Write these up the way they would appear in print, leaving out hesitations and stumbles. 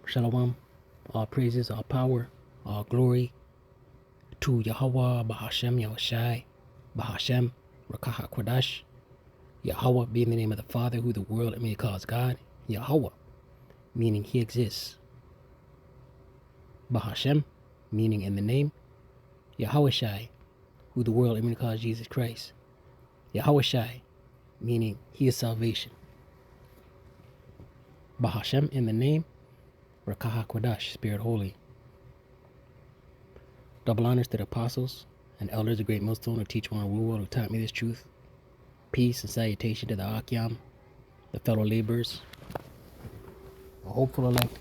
Shalom. All praises, all power, all glory to Yahweh, Bahashem, Yahushai, Bahashem, Rakaha Kwadash. Yahweh being the name of the Father, who the world may calls God. Yahweh, meaning He exists. Bahashem, meaning in the name. Yahushai, who the world may calls Jesus Christ. Yahushai, meaning He is salvation. Bahashem, in the name. Rakaha Kwadash, Spirit Holy. Double honors to the apostles and elders, the great millstone who teach one world, who taught me this truth. Peace and salutation to the Akyam, the fellow laborers, the hopeful elect,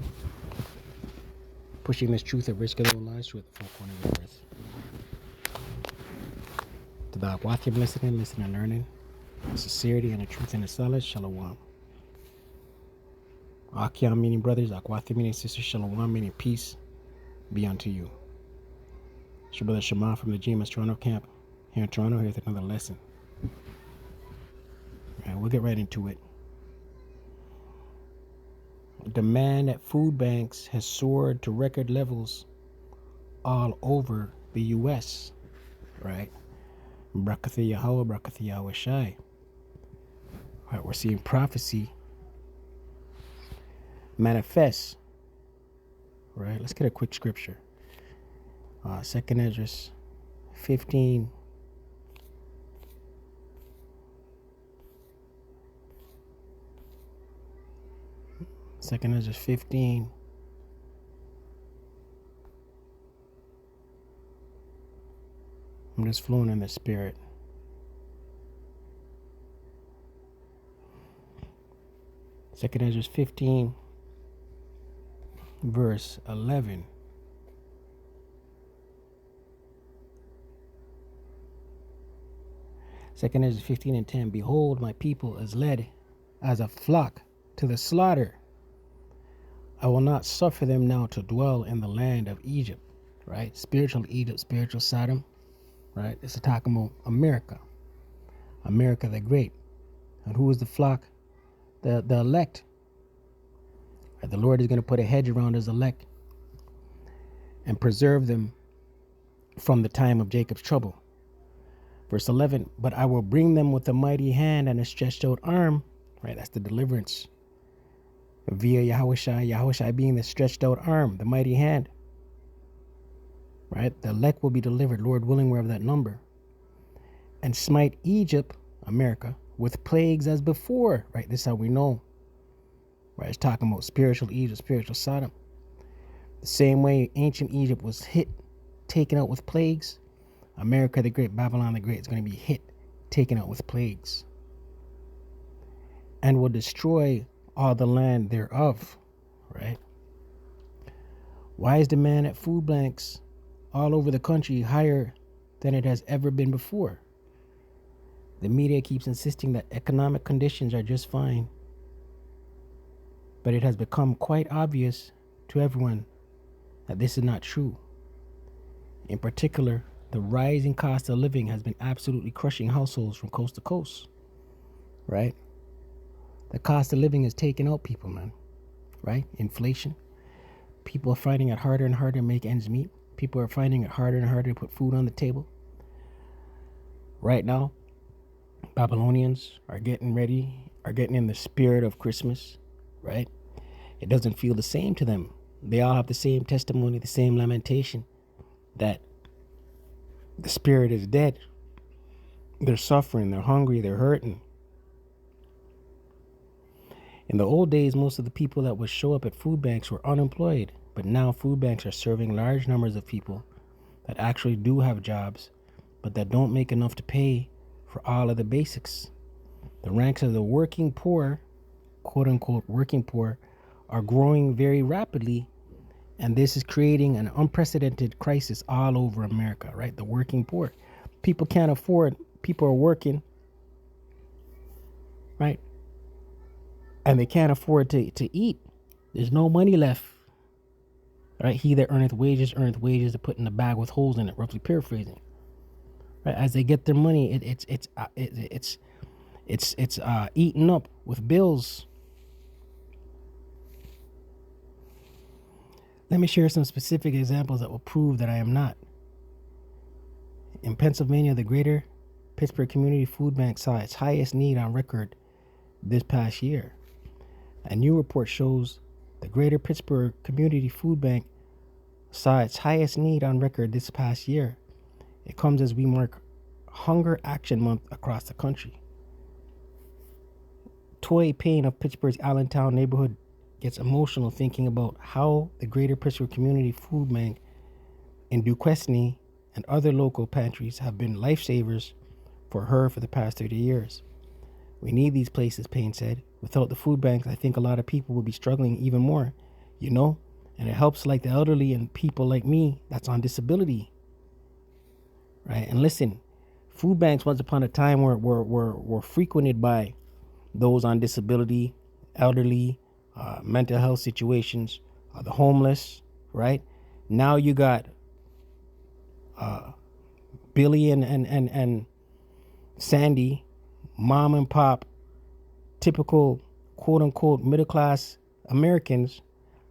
pushing this truth at risk of their own lives to the four corners of the earth. To the Akwathiam listening and learning, the sincerity and the truth and the solid, Shalom. Akyam meaning brothers, Akwathiam meaning sisters, Shalom meaning peace be unto you. It's your brother Shema from the GMS Toronto camp here in Toronto. Here's another lesson. All right, we'll get right into it. Demand at food banks has soared to record levels all over the U.S. Right? Brakatha Yahweh, Brakatha Yahweh Shai. Right, we're seeing prophecy manifest. Right? Let's get a quick scripture. 2nd Ezra 15. Second Ezra 15. I'm just flowing in the spirit. Second Ezra 15, verse 11. Second Ezra 15 and 10. Behold, my people is led as a flock to the slaughter. I will not suffer them now to dwell in the land of Egypt. Right? Spiritual Egypt, spiritual Sodom. Right? It's talking about America. America the Great. And who is the flock? The elect. Right? The Lord is going to put a hedge around His elect and preserve them from the time of Jacob's trouble. Verse 11, but I will bring them with a mighty hand and a stretched out arm. Right, that's the deliverance. Via Yahushai being the stretched out arm, the mighty hand. Right, the elect will be delivered, Lord willing, wherever that number. And smite Egypt, America, with plagues as before. Right, this is how we know. Right, it's talking about spiritual Egypt, spiritual Sodom. The same way ancient Egypt was hit, taken out with plagues. America the Great, Babylon the Great is going to be hit, taken out with plagues, and will destroy all the land thereof. Right? Why is demand at food banks all over the country higher than it has ever been before? The media keeps insisting that economic conditions are just fine, but it has become quite obvious to everyone that this is not true. In particular, the rising cost of living has been absolutely crushing households from coast to coast, right? The cost of living has taken out people, man, right? Inflation. People are finding it harder and harder to make ends meet. People are finding it harder and harder to put food on the table. Right now, Babylonians are getting ready, are getting in the spirit of Christmas, right? It doesn't feel the same to them. They all have the same testimony, the same lamentation that the spirit is dead. They're suffering, they're hungry, they're hurting. In the old days, most of the people that would show up at food banks were unemployed, but now food banks are serving large numbers of people that actually do have jobs, but that don't make enough to pay for all of the basics. The ranks of the working poor, quote unquote working poor, are growing very rapidly. And this is creating an unprecedented crisis all over America, right? The working poor. People can't afford, people are working, right? And they can't afford to eat. There's no money left, right? He that earneth wages to put in the bag with holes in it, roughly paraphrasing. Right? As they get their money, it's eaten up with bills. Let me share some specific examples that will prove that I am not. In Pennsylvania, the Greater Pittsburgh Community Food Bank saw its highest need on record this past year. A new report shows the Greater Pittsburgh Community Food Bank saw its highest need on record this past year. It comes as we mark Hunger Action Month across the country. Toy Payne of Pittsburgh's Allentown neighborhood gets emotional thinking about how the Greater Pittsburgh Community Food Bank in Duquesne and other local pantries have been lifesavers for her for the past 30 years. We need these places, Payne said. Without the food banks, I think a lot of people would be struggling even more, and it helps like the elderly and people like me that's on disability, right? And listen, food banks once upon a time were frequented by those on disability, elderly, mental health situations, the homeless, right? Now you got Billy and Sandy, mom and pop, typical quote unquote middle class Americans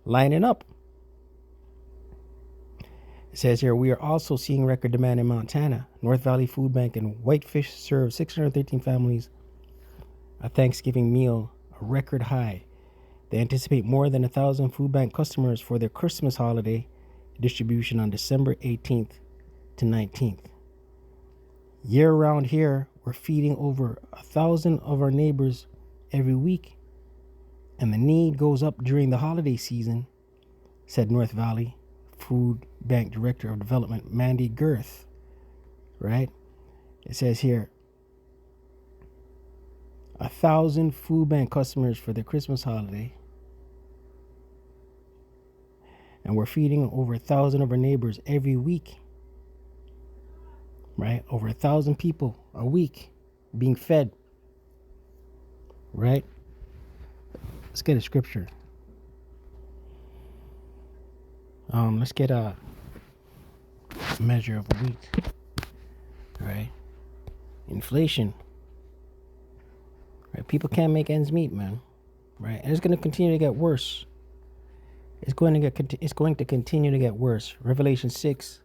lining up. It says here, we are also seeing record demand in Montana. North Valley Food Bank in Whitefish served 613 families a Thanksgiving meal, a record high. They anticipate more than 1,000 food bank customers for their Christmas holiday distribution on December 18th to 19th. Year round here, we're feeding over 1,000 of our neighbors every week, and the need goes up during the holiday season, said North Valley Food Bank Director of Development Mandy Girth, right? It says here, 1,000 food bank customers for their Christmas holiday, and we're feeding over 1,000 of our neighbors every week, right? Over 1,000 people a week being fed, right? Let's get a scripture. Let's get a measure of wheat, right? Inflation, right? People can't make ends meet, man, right? And it's going to continue to get worse. It's going to continue to get worse. Revelation 6.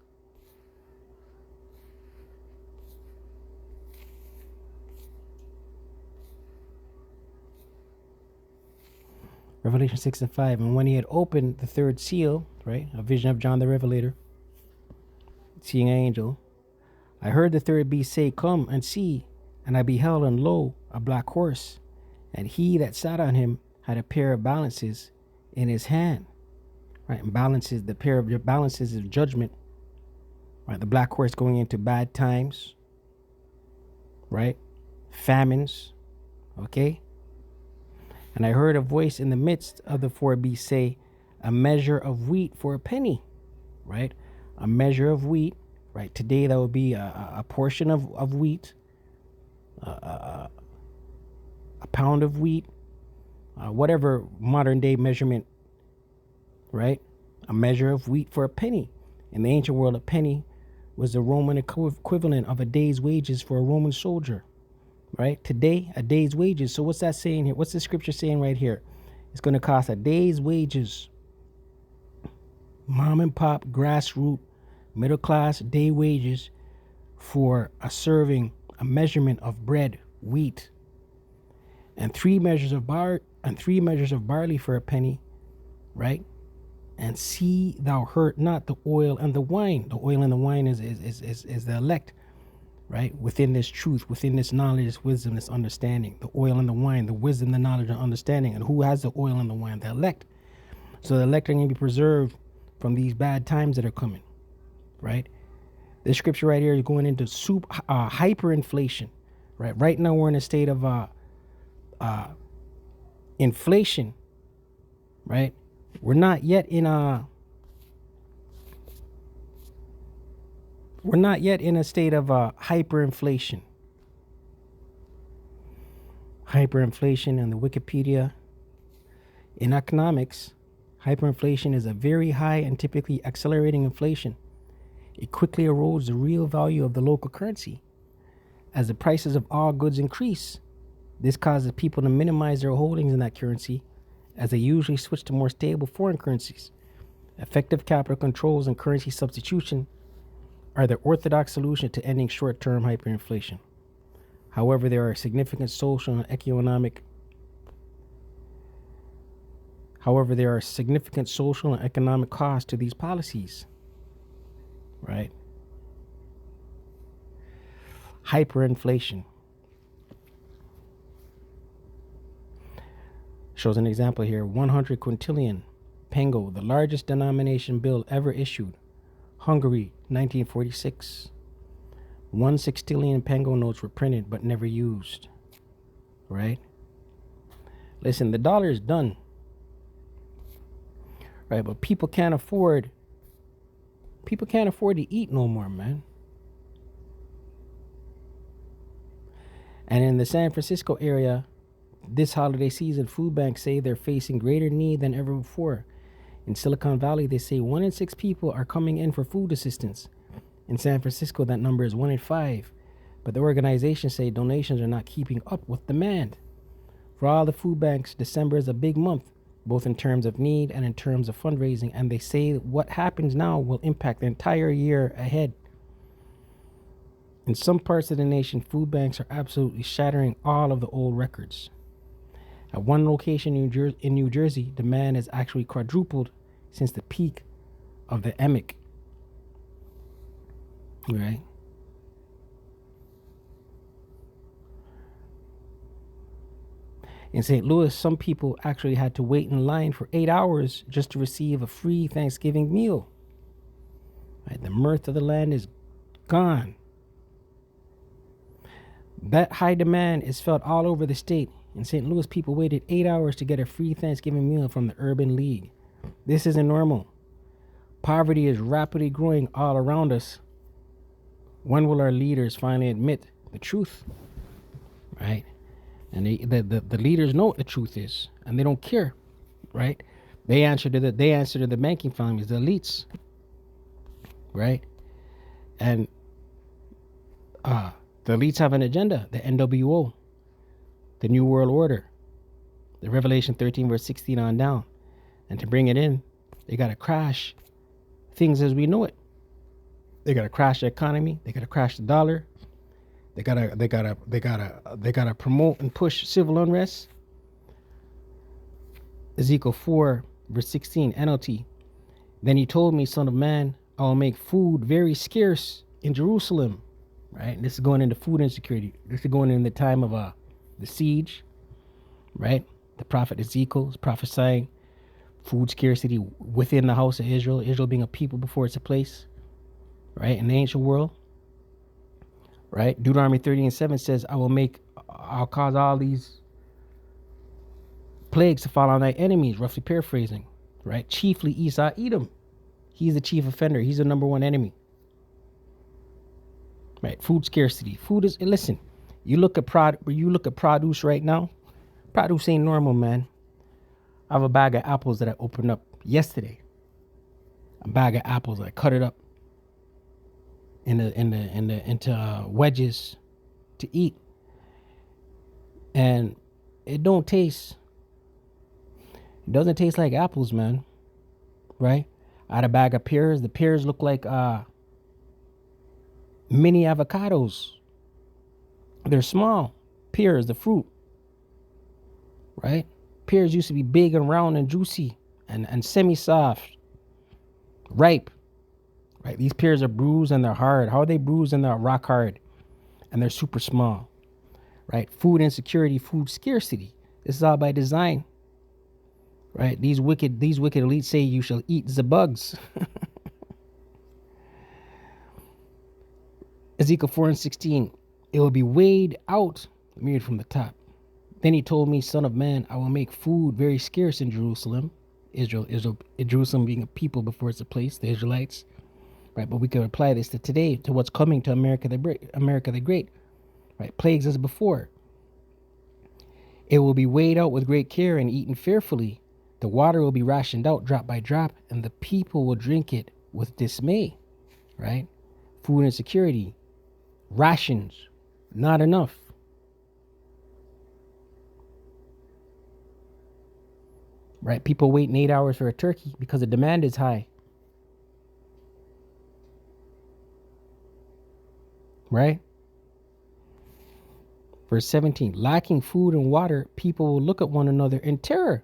Revelation 6 and 5. And when he had opened the third seal, right, a vision of John the Revelator, seeing an angel, I heard the third beast say, come and see. And I beheld, and lo, a black horse, and he that sat on him had a pair of balances in his hand. Right, and balances, the pair of balances of judgment. Right, the black horse going into bad times, right, famines, okay. And I heard a voice in the midst of the four beasts say, a measure of wheat for a penny, right? A measure of wheat, right? Today that would be a portion of wheat, a pound of wheat, whatever modern day measurement, right? A measure of wheat for a penny. In the ancient world, a penny was the Roman equivalent of a day's wages for a Roman soldier. Right? Today, a day's wages. So what's that saying here? What's the scripture saying right here? It's going to cost a day's wages. Mom and pop, grassroots, middle class day wages for a serving, a measurement of bread, wheat, and three measures of barley for a penny, right? And see thou hurt not the oil and the wine. The oil and the wine is the elect. Right? Within this truth, within this knowledge, this wisdom, this understanding, the oil and the wine, the wisdom, the knowledge, and understanding. And who has the oil and the wine? The elect. So the elect are going to be preserved from these bad times that are coming, right? This scripture right here is going into hyperinflation, right? Right now we're in a state of inflation, right? We're not yet in a state of hyperinflation. Hyperinflation and the Wikipedia. In economics, hyperinflation is a very high and typically accelerating inflation. It quickly erodes the real value of the local currency. As the prices of all goods increase, this causes people to minimize their holdings in that currency, as they usually switch to more stable foreign currencies. Effective capital controls and currency substitution are the orthodox solution to ending short-term hyperinflation. However, there are significant social and economic costs to these policies, right? Hyperinflation shows an example here. 100 quintillion pengo, the largest denomination bill ever issued. Hungary, 1946. 1 sextillion pengo notes were printed but never used, right? Listen, the dollar is done, right? But people can't afford to eat no more, man. And in the San Francisco area, this holiday season, food banks say they're facing greater need than ever before. In Silicon Valley, they say 1 in 6 people are coming in for food assistance. In San Francisco, that number is 1 in 5. But the organizations say donations are not keeping up with demand. For all the food banks, December is a big month, both in terms of need and in terms of fundraising. And they say what happens now will impact the entire year ahead. In some parts of the nation, food banks are absolutely shattering all of the old records. At one location in New Jersey, demand has actually quadrupled since the peak of the emic. Right? In St. Louis, some people actually had to wait in line for 8 hours just to receive a free Thanksgiving meal. Right? The mirth of the land is gone. That high demand is felt all over the state. In St. Louis, people waited 8 hours to get a free Thanksgiving meal from the Urban League. This isn't normal. Poverty is rapidly growing all around us. When will our leaders finally admit the truth? Right? And the leaders know what the truth is, and they don't care. Right? They answer to the banking families, the elites. Right? And the elites have an agenda, the NWO, the New World Order, the Revelation 13 verse 16 on down. And to bring it in, they got to crash things as we know it. They got to crash the economy. They got to crash the dollar. They gotta promote and push civil unrest. Ezekiel 4 verse 16 NLT. Then he told me, son of man, I will make food very scarce in Jerusalem. Right? And this is going into food insecurity. This is going in the time of the siege. Right? The prophet Ezekiel is prophesying food scarcity within the house of Israel. Israel being a people before it's a place. Right? In the ancient world. Right? Deuteronomy 30:7 says, I'll cause all these plagues to fall on thy enemies, roughly paraphrasing. Right? Chiefly Esau, Edom. He's the chief offender. He's the number one enemy. Right, food scarcity. Food is, listen, you look at produce right now. Produce ain't normal, man. I have a bag of apples that I opened up yesterday. A bag of apples. I cut it up into wedges to eat, and it doesn't taste like apples, man. Right? I had a bag of pears. The pears look like mini avocados. They're small. Pears, the fruit. Right? Pears used to be big and round and juicy and semi-soft. Ripe. Right? These pears are bruised and they're hard. How are they bruised and they're rock hard? And they're super small. Right? Food insecurity, food scarcity. This is all by design. Right? These wicked elites say you shall eat the bugs. Ezekiel 4:16, it will be weighed out. Let me read from the top. Then he told me, son of man, I will make food very scarce in Jerusalem. Jerusalem being a people before it's a place, the Israelites. Right, but we can apply this to today, to what's coming to America the Great. Right, plagues as before. It will be weighed out with great care and eaten fearfully. The water will be rationed out drop by drop, and the people will drink it with dismay. Right? Food insecurity. Rations. Not enough. right? People waiting 8 hours for a turkey because the demand is high, right? Verse 17, lacking food and water, people will look at one another in terror,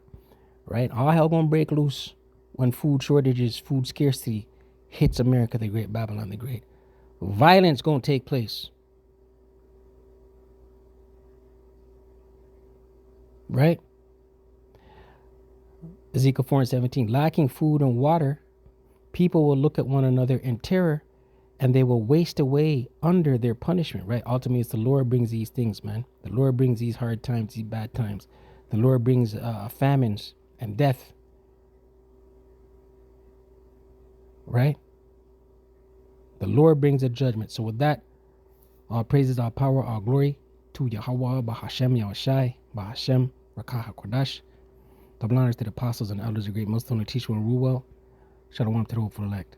right? All hell gonna break loose when food shortages, food scarcity hits America the Great, Babylon the Great. Violence gonna take place, right? Ezekiel 4:17, lacking food and water, people will look at one another in terror and they will waste away under their punishment, right? Ultimately, it's the Lord brings these things, man. The Lord brings these hard times, these bad times. The Lord brings famines and death, right? The Lord brings a judgment. So with that, all praises, all power, all glory to Yahweh, Bahashem, Yahushai, Bahashem, Rakah HaKodash. Double honors to the apostles and elders, the great Muslim, and teacher and rule well. Shalom to the hopeful elect.